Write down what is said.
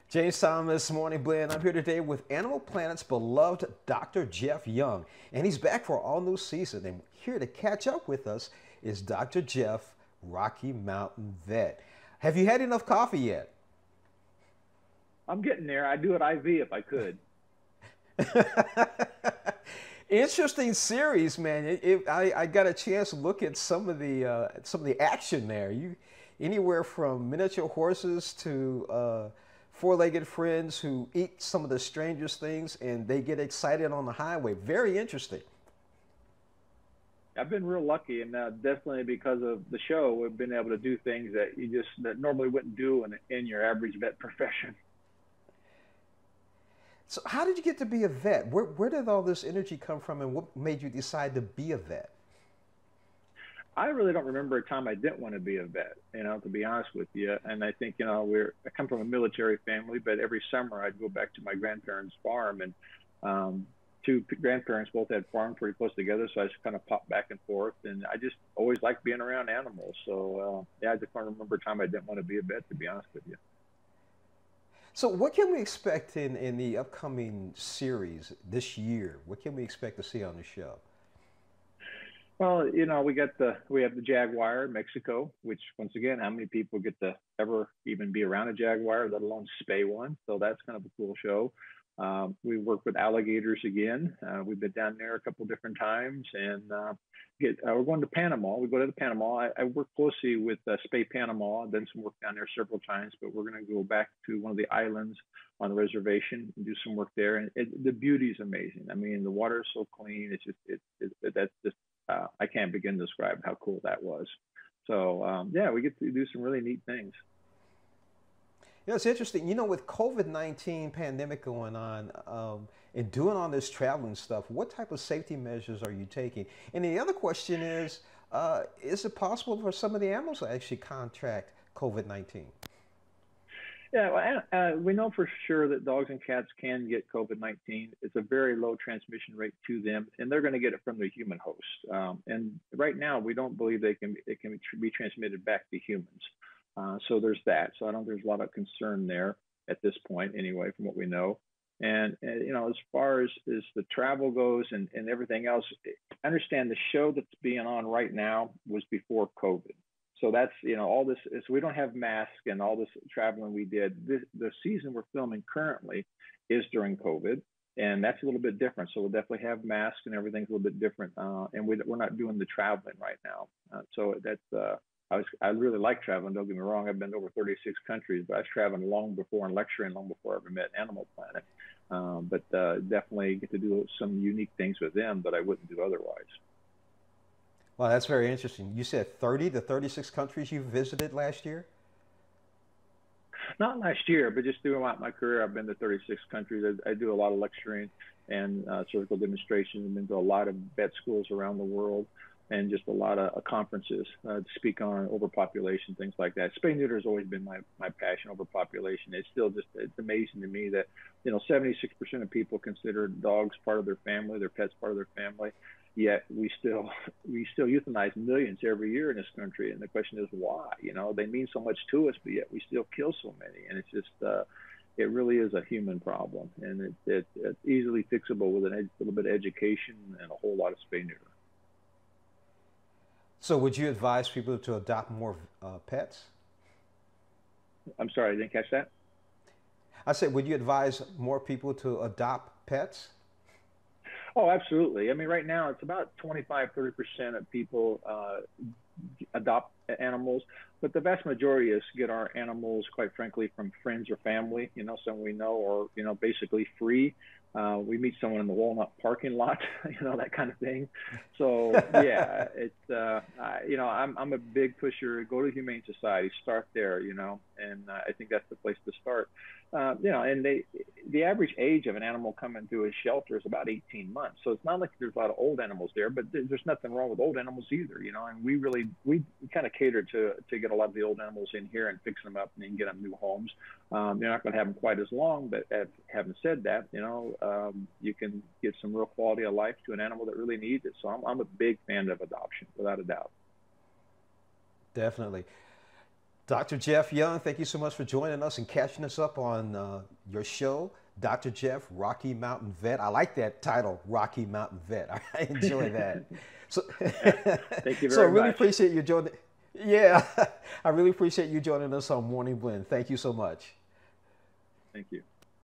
James Thomas, Morning Blend. I'm here today with Animal Planet's beloved Dr. Jeff Young, and he's back for an all-new season. And here to catch up with us is Dr. Jeff, Rocky Mountain Vet. Have you had enough coffee yet? I'm getting there. I'd do it IV if I could. Interesting series, man. I got a chance to look at some of the action there. You anywhere from miniature horses to four-legged friends who eat some of the strangest things, and they get excited on the highway. Very interesting. I've been real lucky, and definitely because of the show, we've been able to do things that you just that normally wouldn't do in your average vet profession. So, how did you get to be a vet? Where did all this energy come from, and what made you decide to be a vet? I really don't remember a time I didn't want to be a vet, to be honest with you. And I think, I come from a military family, but every summer I'd go back to my grandparents' farm, and two grandparents both had farms pretty close together, so I just kind of popped back and forth. And I just always liked being around animals. So, yeah, I just don't remember a time I didn't want to be a vet, to be honest with you. So, what can we expect in the upcoming series this year? What can we expect to see on the show? Well, we have the Jaguar in Mexico, which once again, how many people get to ever even be around a Jaguar, let alone spay one? So that's kind of a cool show. We work with alligators again. We've been down there a couple different times, and we're going to Panama. We go to the Panama. I work closely with Spay Panama. I've done some work down there several times, but we're going to go back to one of the islands on the reservation and do some work there. And the beauty is amazing. I mean, the water is so clean. It's just that's just I can't begin to describe how cool that was. So yeah, we get to do some really neat things. Yeah, it's interesting. With COVID-19 pandemic going on and doing all this traveling stuff, what type of safety measures are you taking? And the other question is it possible for some of the animals to actually contract COVID-19? Yeah, well, we know for sure that dogs and cats can get COVID-19. It's a very low transmission rate to them, and they're going to get it from their human host. And right now, we don't believe it can be transmitted back to humans. So there's that. So I don't think there's a lot of concern there at this point, anyway, from what we know. And as far as the travel goes and everything else, I understand the show that's being on right now was before COVID. So that's, all this is, we don't have masks and all this traveling we did. The season we're filming currently is during COVID, and that's a little bit different. So we'll definitely have masks and everything's a little bit different. And we're not doing the traveling right now. So that's, I really like traveling. Don't get me wrong. I've been to over 36 countries, but I was traveling long before and lecturing long before I ever met Animal Planet. But definitely get to do some unique things with them that I wouldn't do otherwise. Well, that's very interesting. You said 30 to 36 countries you visited last year? Not last year, but just throughout my career, I've been to 36 countries. I do a lot of lecturing and surgical demonstrations. I've been to a lot of vet schools around the world and just a lot of conferences to speak on overpopulation, things like that. Spay neuter has always been my passion, overpopulation. It's still it's amazing to me that, 76% of people consider dogs part of their family, their pets part of their family. Yet we still euthanize millions every year in this country, and the question is why? They mean so much to us, but yet we still kill so many, and it's just it really is a human problem, and it's easily fixable with a little bit of education and a whole lot of spay neuter. So, would you advise people to adopt more pets? I'm sorry, I didn't catch that. I said, would you advise more people to adopt pets? Oh, absolutely. I mean, right now it's about 25-30% of people adopt animals, but the vast majority is get our animals, quite frankly, from friends or family, someone we know, or, basically free. We meet someone in the Walnut parking lot, that kind of thing. So yeah, it's, I'm a big pusher, go to Humane Society, start there, and I think that's the place to start. And the average age of an animal coming to a shelter is about 18 months. So it's not like there's a lot of old animals there, but there's nothing wrong with old animals either, and we kind of cater to get a lot of the old animals in here and fix them up and then get them new homes. You're not going to have them quite as long, but having said that, you can give some real quality of life to an animal that really needs it. So I'm a big fan of adoption, without a doubt. Definitely. Dr. Jeff Young, thank you so much for joining us and catching us up on your show, Dr. Jeff, Rocky Mountain Vet. I like that title, Rocky Mountain Vet. I enjoy that. So, Thank you very so I really much. appreciate you joining. Yeah, I really appreciate you joining us on Morning Blend. Thank you so much. Thank you.